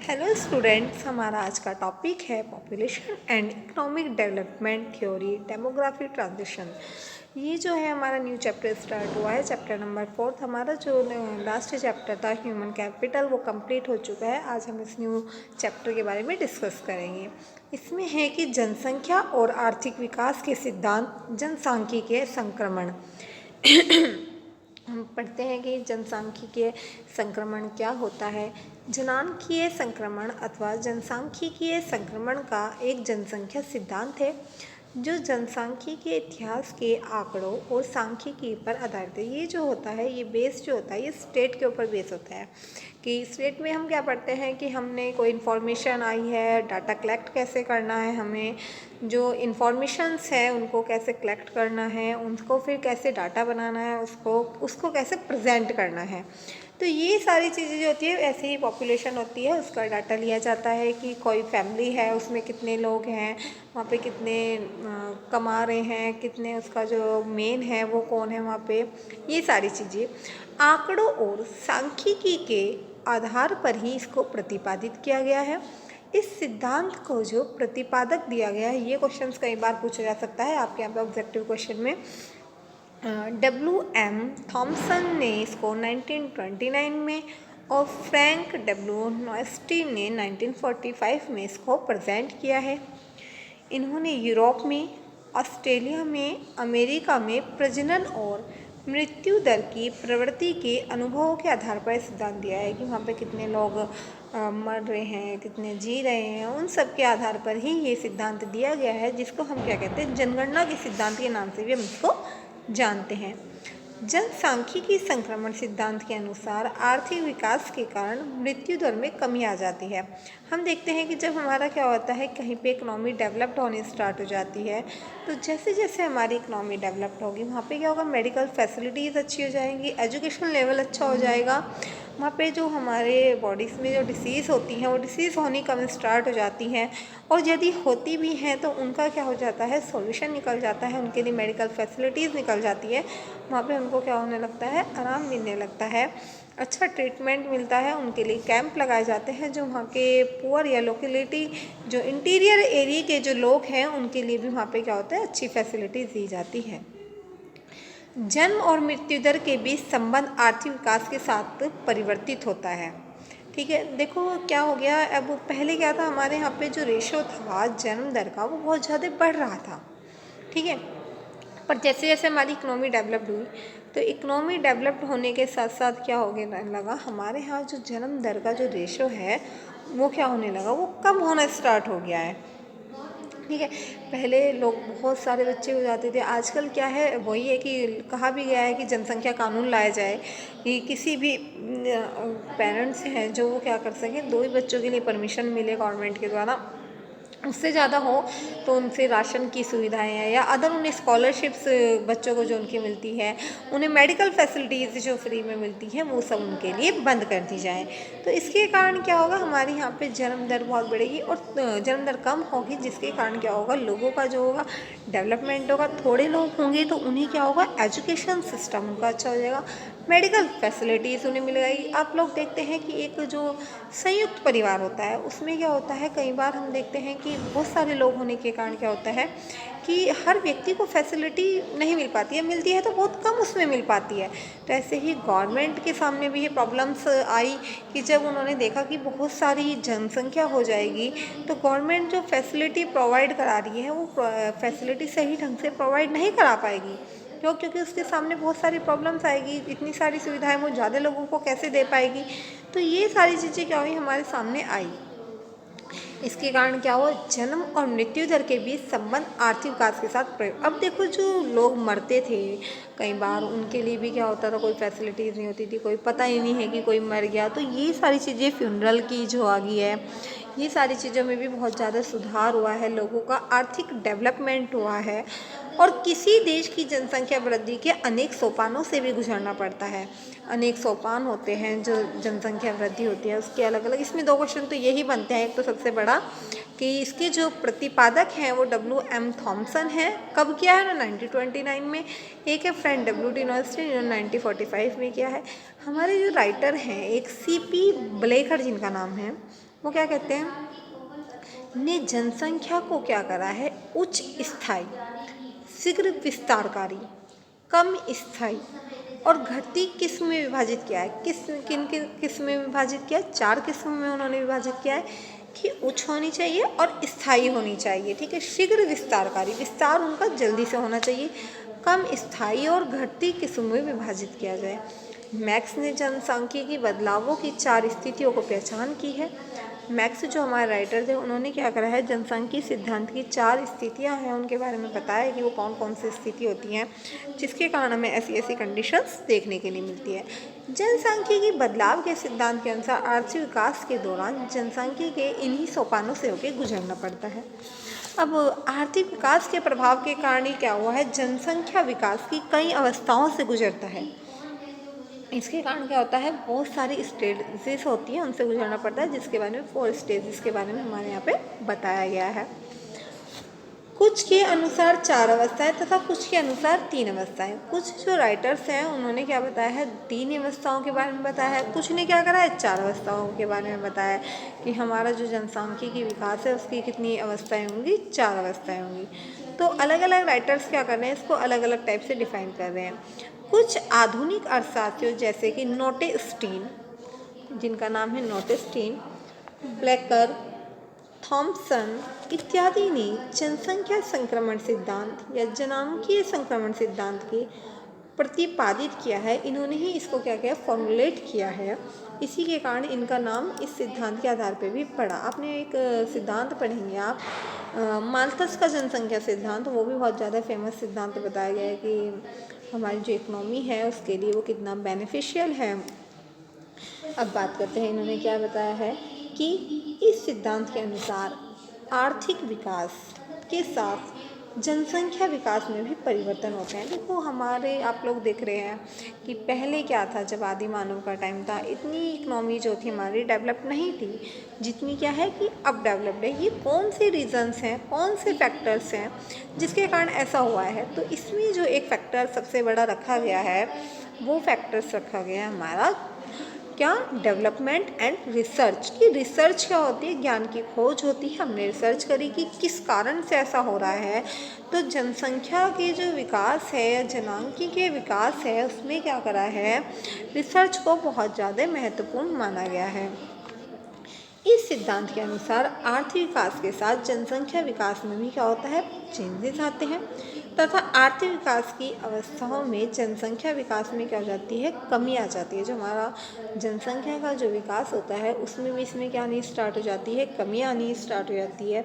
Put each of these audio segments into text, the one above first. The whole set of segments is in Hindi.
हेलो स्टूडेंट्स, हमारा आज का टॉपिक है population and economic development theory demography transition. ये जो है हमारा न्यू चैप्टर स्टार्ट हुआ है, चैप्टर नंबर 4। हमारा जो लास्ट चैप्टर था ह्यूमन कैपिटल वो कंप्लीट हो चुका है। आज हम इस न्यू चैप्टर के बारे में डिस्कस करेंगे। इसमें है कि जनसंख्या और आर्थिक विकास के सिद्धांत, जनसांख्यिकीय संक्रमण। हम पढ़ते हैं कि जनसांख्यिकीय संक्रमण क्या होता है। जनांकीय संक्रमण अथवा जनसांख्यिकीय संक्रमण का एक जनसंख्या सिद्धांत है जो जनसांख्यिकीय इतिहास के आंकड़ों और सांख्यिकी पर आधारित है। ये जो होता है, ये बेस जो होता है, ये स्टेट के ऊपर बेस होता है कि स्टेट में हम क्या पढ़ते हैं कि हमने कोई इन्फॉर्मेशन आई है, डाटा कलेक्ट कैसे करना है, हमें जो इन्फॉर्मेशंस है उनको कैसे कलेक्ट करना है, उनको फिर कैसे डाटा बनाना है, उसको कैसे प्रेजेंट करना है। तो ये सारी चीज़ें जो होती है, ऐसे ही पॉपुलेशन होती है, उसका डाटा लिया जाता है कि कोई फैमिली है उसमें कितने लोग हैं, वहाँ पे कितने कमा रहे हैं, कितने उसका जो मेन है वो कौन है वहाँ पे। ये सारी चीज़ें आंकड़ों और सांख्यिकी के आधार पर ही इसको प्रतिपादित किया गया है। इस सिद्धांत को जो प्रतिपादक दिया गया है, ये क्वेश्चंस कई बार पूछा जा सकता है आपके यहाँ पे ऑब्जेक्टिव क्वेश्चन में। W.M. थॉम्सन ने इसको 1929 में और फ्रैंक डब्ल्यू नॉयस्टी ने 1945 में इसको प्रेजेंट किया है। इन्होंने यूरोप में, ऑस्ट्रेलिया में, अमेरिका में प्रजनन और मृत्यु दर की प्रवृत्ति के अनुभवों के आधार पर सिद्धांत दिया है कि वहाँ पे कितने लोग मर रहे हैं, कितने जी रहे हैं, उन सब के आधार पर ही ये सिद्धांत दिया गया है, जिसको हम क्या कहते हैं, जनगणना के सिद्धांत के नाम से भी हम इसको जानते हैं। जनसांख्यिकी संक्रमण सिद्धांत के अनुसार आर्थिक विकास के कारण मृत्यु दर में कमी आ जाती है। हम देखते हैं कि जब हमारा क्या होता है, कहीं पे इकोनॉमी डेवलप्ड होनी स्टार्ट हो जाती है, तो जैसे जैसे हमारी इकोनॉमी डेवलप्ड होगी वहाँ पे क्या होगा, मेडिकल फैसिलिटीज़ अच्छी हो जाएंगी, एजुकेशन लेवल अच्छा हो जाएगा। वहाँ पे जो हमारे बॉडीज़ में जो डिसीज़ होती हैं वो डिसीज़ होनी कम स्टार्ट हो जाती हैं, और यदि होती भी हैं तो उनका क्या हो जाता है, सॉल्यूशन निकल जाता है, उनके लिए मेडिकल फैसिलिटीज़ निकल जाती है। वहाँ पे उनको क्या होने लगता है, आराम मिलने लगता है, अच्छा ट्रीटमेंट मिलता है, उनके लिए कैंप लगाए जाते हैं। जो वहाँ के पुअर या लोकेलिटी, जो इंटीरियर एरिया के जो लोग हैं, उनके लिए भी वहाँ पे क्या होता है, अच्छी फैसिलिटीज़ दी जाती है। जन्म और मृत्यु दर के बीच संबंध आर्थिक विकास के साथ परिवर्तित होता है। ठीक है, देखो क्या हो गया, अब पहले क्या था, हमारे यहाँ पे जो रेशो था जन्म दर का वो बहुत ज़्यादा बढ़ रहा था। ठीक है, पर जैसे जैसे हमारी इकोनॉमी डेवलप्ड हुई, तो इकोनॉमी डेवलप्ड होने के साथ साथ क्या होने लगा, हमारे यहाँ जो जन्म दर का जो रेशो है वो क्या होने लगा, वो कम होना स्टार्ट हो गया है। ठीक है, पहले लोग बहुत सारे बच्चे हो जाते थे, आजकल क्या है, वही है कि कहा भी गया है कि जनसंख्या कानून लाया जाए कि किसी भी पेरेंट्स हैं जो वो क्या कर सकें, 2 ही बच्चों के लिए परमिशन मिले गवर्नमेंट के द्वारा, उससे ज़्यादा हो तो उनसे राशन की सुविधाएं हैं या अदर उन्हें स्कॉलरशिप्स बच्चों को जो उनकी मिलती है, उन्हें मेडिकल फैसिलिटीज़ जो फ्री में मिलती हैं, वो सब उनके लिए बंद कर दी जाए। तो इसके कारण क्या होगा, हमारे यहाँ पे जन्म दर बहुत बढ़ेगी और जन्म दर कम होगी, जिसके कारण क्या होगा, लोगों का जो होगा डेवलपमेंट होगा। थोड़े लोग होंगे तो उन्हें क्या होगा, एजुकेशन सिस्टम उनका अच्छा हो जाएगा, मेडिकल फैसिलिटीज़ उन्हें मिल गई। आप लोग देखते हैं कि एक जो संयुक्त परिवार होता है उसमें क्या होता है, कई बार हम देखते हैं कि बहुत सारे लोग होने के कारण क्या होता है कि हर व्यक्ति को फैसिलिटी नहीं मिल पाती है, मिलती है तो बहुत कम उसमें मिल पाती है। तो ऐसे ही गवर्नमेंट के सामने भी ये प्रॉब्लम्स आई कि जब उन्होंने देखा कि बहुत सारी जनसंख्या हो जाएगी, तो गवर्नमेंट जो फैसिलिटी प्रोवाइड करा रही है वो फैसिलिटी सही ढंग से प्रोवाइड नहीं करा पाएगी। क्यों? क्योंकि उसके सामने बहुत सारी प्रॉब्लम्स आएगी, इतनी सारी सुविधाएं वो ज़्यादा लोगों को कैसे दे पाएगी। तो ये सारी चीज़ें क्या हुई, हमारे सामने आई। इसके कारण क्या हुआ, जन्म और मृत्यु दर के बीच संबंध आर्थिक विकास के साथ प्रयोग। अब देखो, जो लोग मरते थे कई बार, उनके लिए भी क्या होता था, कोई फैसिलिटीज़ नहीं होती थी, कोई पता ही नहीं है कि कोई मर गया। तो ये सारी चीज़ें फ्यूनरल की जो आ गई है, ये सारी चीज़ों में भी बहुत ज़्यादा सुधार हुआ है, लोगों का आर्थिक डेवलपमेंट हुआ है। और किसी देश की जनसंख्या वृद्धि के अनेक सोपानों से भी गुजरना पड़ता है। अनेक सोपान होते हैं जो जनसंख्या वृद्धि होती है, उसके अलग अलग। इसमें 2 क्वेश्चन तो यही बनते हैं। एक तो सबसे बड़ा कि इसके जो प्रतिपादक हैं वो W.M. थॉम्सन है, कब किया है ना, 1929 में। एक है फ्रैंक डब्ल्यू नॉयस्टी, जिन्होंने 1945 में किया है। हमारे जो राइटर हैं, एक C.P. ब्लेखर जिनका नाम है, वो क्या कहते हैं, ने जनसंख्या को क्या करा है, उच्च स्थायी, शीघ्र विस्तारकारी, कम स्थायी और घटती किस्म में विभाजित किया है। किन किन किस्म में विभाजित किया है, 4 किस्मों में उन्होंने विभाजित किया है कि उच्च होनी चाहिए और स्थायी होनी चाहिए, ठीक है। शीघ्र विस्तारकारी, विस्तार उनका जल्दी से होना चाहिए, कम स्थायी और घटती किस्म में विभाजित किया जाए। मैक्स ने जनसांख्यिकी बदलावों की 4 स्थितियों को पहचान की है। मैक्स जो हमारे राइटर थे उन्होंने क्या करा है, जनसांख्यिकी सिद्धांत की 4 स्थितियां हैं उनके बारे में बताया कि वो कौन कौन सी स्थिति होती हैं जिसके कारण हमें ऐसी ऐसी कंडीशंस देखने के लिए मिलती है। जनसांख्यिकी बदलाव के सिद्धांत के अनुसार आर्थिक विकास के दौरान जनसांख्यिकी के इन्हीं सोपानों से होकर गुजरना पड़ता है। अब आर्थिक विकास के प्रभाव के कारण ही क्या हुआ है, जनसंख्या विकास की कई अवस्थाओं से गुजरता है। इसके कारण क्या होता है, बहुत सारी स्टेजेस होती हैं उनसे गुजरना पड़ता है, जिसके बारे में 4 स्टेजेस के बारे में हमारे यहाँ पे बताया गया है। कुछ के अनुसार 4 अवस्थाएं तथा कुछ के अनुसार 3 अवस्थाएं। कुछ जो राइटर्स हैं उन्होंने क्या बताया है, 3 अवस्थाओं के बारे में बताया है, कुछ ने क्या करा है, 4 अवस्थाओं के बारे में बताया है कि हमारा जो जनसांख्यिकी विकास है उसकी कितनी अवस्थाएं होंगी, 4 अवस्थाएं होंगी। तो अलग अलग राइटर्स क्या कर रहे हैं, इसको अलग अलग टाइप से डिफाइन कर रहे हैं। कुछ आधुनिक अर्थशास्त्रियों जैसे कि नोटेस्टीन, जिनका नाम है नोटेस्टीन, ब्लैकर, थॉम्सन इत्यादि ने जनसंख्या संक्रमण सिद्धांत या जनांकीय संक्रमण सिद्धांत के प्रतिपादित किया है। इन्होंने ही इसको क्या किया, फॉर्मुलेट किया है। इसी के कारण इनका नाम इस सिद्धांत के आधार पर भी पड़ा। आपने एक सिद्धांत पढ़ेंगे आप, माल्थस का जनसंख्या सिद्धांत, वो भी बहुत ज़्यादा फेमस सिद्धांत बताया गया है कि हमारी जो इकोनॉमी है उसके लिए वो कितना बेनिफिशियल है। अब बात करते हैं इन्होंने क्या बताया है कि इस सिद्धांत के अनुसार आर्थिक विकास के साथ जनसंख्या विकास में भी परिवर्तन होते हैं। देखो हमारे, आप लोग देख रहे हैं कि पहले क्या था, जब आदि मानव का टाइम था, इतनी इकोनॉमी जो थी हमारी डेवलप नहीं थी जितनी क्या है कि अब डेवलप्ड है। ये कौन से रीजंस हैं, कौन से फैक्टर्स हैं जिसके कारण ऐसा हुआ है, तो इसमें जो एक फैक्टर सबसे बड़ा रखा गया है वो फैक्टर्स रखा गया है हमारा क्या, डेवलपमेंट एंड रिसर्च। की रिसर्च क्या होती है, ज्ञान की खोज होती है। हमने रिसर्च करी कि किस कारण से ऐसा हो रहा है, तो जनसंख्या के जो विकास है या जनांकी के विकास है उसमें क्या करा है, रिसर्च को बहुत ज़्यादा महत्वपूर्ण माना गया है। इस सिद्धांत के अनुसार आर्थिक विकास के साथ जनसंख्या विकास में भी क्या होता है, चेंजेस आते हैं तथा आर्थिक विकास की अवस्थाओं में जनसंख्या विकास में क्या हो जाती है, कमी आ जाती है। जो हमारा जनसंख्या का जो विकास होता है उसमें भी इसमें क्या आनी स्टार्ट हो जाती है, कमी आनी स्टार्ट हो जाती है।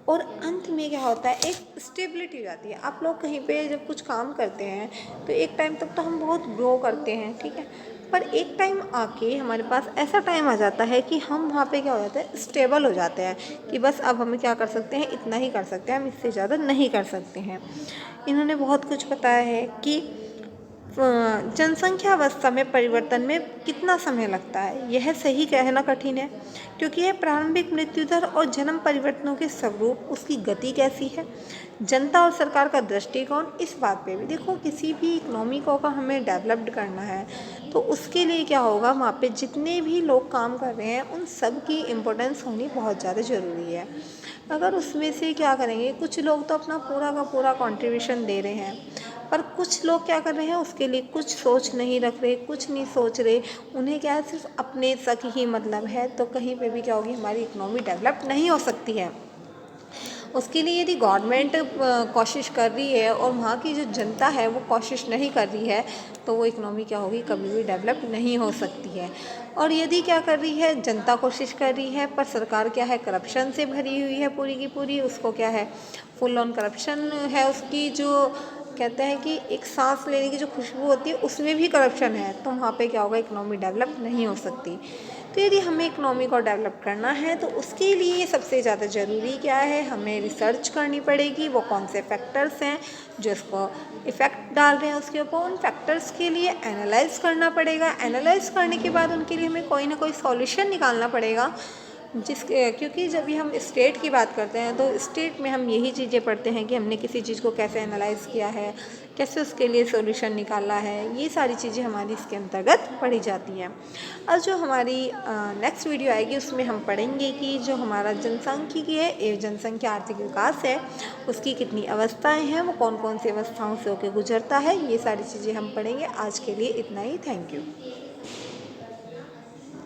और अंत में क्या होता है, एक स्टेबिलिटी हो जाती है। आप लोग कहीं पे जब कुछ काम करते हैं तो एक टाइम तक तो हम बहुत ग्रो करते हैं, ठीक है, पर एक टाइम आके हमारे पास ऐसा टाइम आ जाता है कि हम वहाँ पे क्या हो जाता है, स्टेबल हो जाते हैं कि बस अब हमें क्या कर सकते हैं, इतना ही कर सकते हैं, हम इससे ज़्यादा नहीं कर सकते हैं। इन्होंने बहुत कुछ बताया है कि जनसंख्या अवस्था में परिवर्तन में कितना समय लगता है, यह सही कहना कठिन है क्योंकि यह प्रारंभिक मृत्यु दर और जन्म परिवर्तनों के स्वरूप, उसकी गति कैसी है, जनता और सरकार का दृष्टिकोण, इस बात पे भी देखो। किसी भी इकोनॉमी को अगर हमें डेवलप्ड करना है तो उसके लिए क्या होगा, वहाँ पे जितने भी लोग काम कर रहे हैं उन सब की इम्पोर्टेंस होनी बहुत ज़्यादा ज़रूरी है। अगर उसमें से क्या करेंगे, कुछ लोग तो अपना पूरा का पूरा कंट्रीब्यूशन दे रहे हैं, पर कुछ लोग क्या कर रहे हैं, उसके लिए कुछ सोच नहीं रख रहे, कुछ नहीं सोच रहे, उन्हें क्या है, सिर्फ अपने तक ही मतलब है, तो कहीं पे भी क्या होगी, हमारी इकोनॉमी डेवलप नहीं हो सकती है। उसके लिए यदि गवर्नमेंट कोशिश कर रही है और वहाँ की जो जनता है वो कोशिश नहीं कर रही है तो वो इकोनॉमी क्या होगी, कभी भी डेवलप नहीं हो सकती है। और यदि क्या कर रही है, जनता कोशिश कर रही है पर सरकार क्या है, करप्शन से भरी हुई है पूरी की पूरी, उसको क्या है, फुल ऑन करप्शन है। उसकी जो कहते हैं कि एक सांस लेने की जो खुशबू होती है उसमें भी करप्शन है, तो वहाँ पे क्या होगा, इकोनॉमी डेवलप नहीं हो सकती। तो यदि हमें इकोनॉमी को डेवलप करना है तो उसके लिए सबसे ज़्यादा ज़रूरी क्या है, हमें रिसर्च करनी पड़ेगी, वो कौन से फैक्टर्स हैं जो इसको इफ़ेक्ट डाल रहे हैं उसके ऊपर, उन फैक्टर्स के लिए एनालाइज करना पड़ेगा। एनालाइज करने के बाद उनके लिए हमें कोई ना कोई सॉल्यूशन निकालना पड़ेगा। क्योंकि जब भी हम स्टेट की बात करते हैं तो स्टेट में हम यही चीज़ें पढ़ते हैं कि हमने किसी चीज़ को कैसे एनालाइज किया है, कैसे उसके लिए सॉल्यूशन निकाला है, ये सारी चीज़ें हमारी इसके अंतर्गत पढ़ी जाती हैं। और जो हमारी नेक्स्ट वीडियो आएगी उसमें हम पढ़ेंगे कि जो हमारा जनसांख्यिकी है, ये जनसंख्या आर्थिक विकास है, उसकी कितनी अवस्थाएं हैं, वो कौन कौन सी अवस्थाओं से होकर गुजरता है, ये सारी चीज़ें हम पढ़ेंगे। आज के लिए इतना ही। Thank you.